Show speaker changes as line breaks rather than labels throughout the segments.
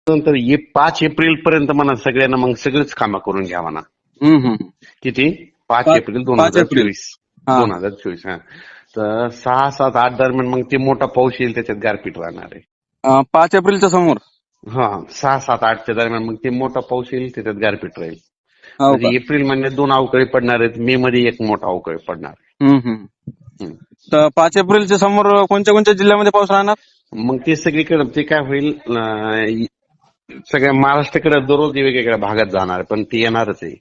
नंतर 5 एप्रिल पर्यंत म्हणा सगळ्यांना मग सगळेच कामं करून घ्या म्हणा. किती 5 एप्रिल 2024.
हा.
2024 हा. तर 6, 7, 8 दरम्यान मग ते मोठा पाऊस येईल, त्याच्यात गारपीट राहणार आहे.
5 एप्रिलच्या समोर.
हा 6, 7, 8च्या दरम्यान मग ते मोठा पाऊस येईल, त्याच्यात गारपीट राहील.
हो
म्हणजे
का?
एप्रिल महिन्यात 2 अवकाळी पडणार आहेत, मे मध्ये एक मोठा अवकाळी पडणार आहे. हम्म.
तर 5 एप्रिलच्या समोर कोणत्या कोणत्या जिल्ह्यामध्ये पाऊस राहणार?
मग ते सगळीकडे ते काय होईल, सगळ्या महाराष्ट्राकडे दररोज वेगवेगळ्या भागात जाणार आहे, पण ते येणारच आहे.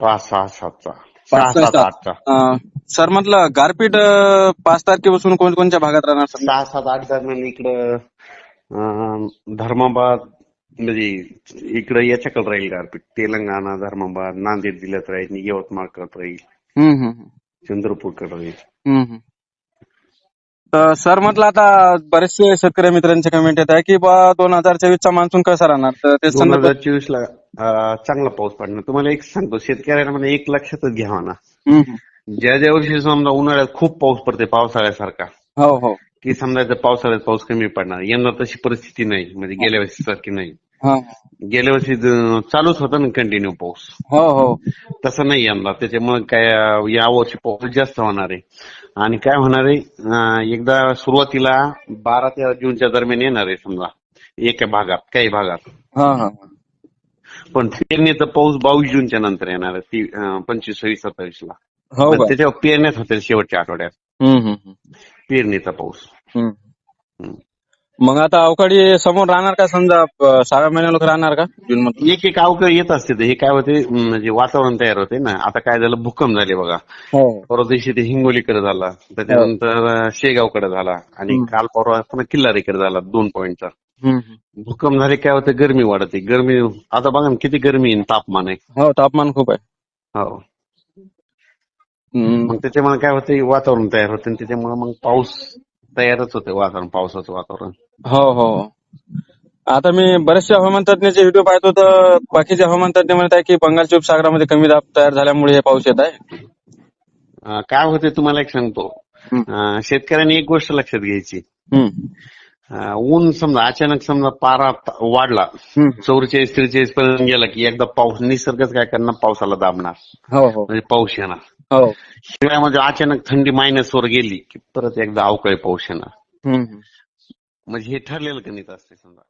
5, 6, 7चा 6, 7, 8चा.
सर म्हटलं गारपीट 5 तारखेपासून कोणत्या भागात राहणार सर?
6, 7, 8 दरम्यान इकडं धर्माबाद, म्हणजे इकडं याच्याकडे राहील गारपीट. तेलंगणा, धर्माबाद, नांदेड जिल्ह्यात राहील, यवतमाळकडे राहील, चंद्रपूरकडे राहील.
तर सर म्हटलं आता बरेचसे शेतकरी मित्रांचे कमेंट येत आहे की बा 2024चा मान्सून कसा राहणार, तर ते
2024ला चांगला पाऊस पडणार. तुम्हाला एक सांगतो, शेतकऱ्यांना म्हणजे एक लक्षातच घ्यावा ना, ज्या वर्षी समजा उन्हाळ्यात खूप पाऊस पडते पावसाळ्यासारखा,
हो हो,
की समजायचं पावसाळ्यात पाऊस कमी पडणार. यंदा तशी परिस्थिती नाही, म्हणजे गेल्या वर्षी सारखी नाही. गेल्या वर्षी चालूच होता ना कंटिन्यू पाऊस,
हो हो,
तसं नाही यंदा. त्याच्यामुळे काय या वर्षी पाऊस जास्त होणार आहे. आणि काय होणार आहे, एकदा सुरुवातीला 12 ते जूनच्या दरम्यान येणार आहे समजा एका भागात, काही भागात. पण पेरणीचा पाऊस 22 जूनच्या नंतर येणार आहे, 25, 26, 27 ला. त्याच्यावर पेरण्यात होतील शेवटच्या आठवड्यात पेरणीचा पाऊस.
मग आता अवकाळी समोर राहणार का, समजा 6 महिन्याला राहणार का जून मध्ये?
एक अवकाळी येत असते. हे काय होते, म्हणजे वातावरण तयार होते ना. आता काय झालं, भूकंप झाले बघा. परवा दिवशी ते हिंगोलीकडे झाला, त्याच्यानंतर शेगावकडे झाला, आणि काल परवा पण किल्लारीकडे झाला 2 पॉईंटचा भूकंप झाले. काय होते, गरमी वाढते. गरमी आता बघा ना किती गरमी आहे, तापमान आहे.
हो, तापमान खूप आहे.
हो, मग त्याच्यामुळे काय होते, वातावरण तयार होते, त्याच्यामुळे मग पाऊस तयारच होते, वातावरण, पावसाचं वातावरण.
हो हो, आता मी बरेचसे हवामान तज्ञाचे व्हिडिओ पाहतो, तर बाकीचे हवामान तज्ञ म्हणत आहे की बंगालच्या उपसागरामध्ये कमी दाब तयार झाल्यामुळे हे पाऊस येत आहे.
काय होते तुम्हाला एक सांगतो, शेतकऱ्यांनी एक गोष्ट लक्षात घ्यायची. ऊन समजा अचानक समजा पारा वाढला 44, 43 पर्यंत गेला की एकदा पाऊस, निसर्गच काय करणार, पावसाला दाबणार, म्हणजे पाऊस येणार. हिवाळ्यामध्ये अचानक थंडी -वर गेली की परत एकदा अवकाळी पाऊस येणार. म्हणजे हे ठरलेलं गणित असते समजा.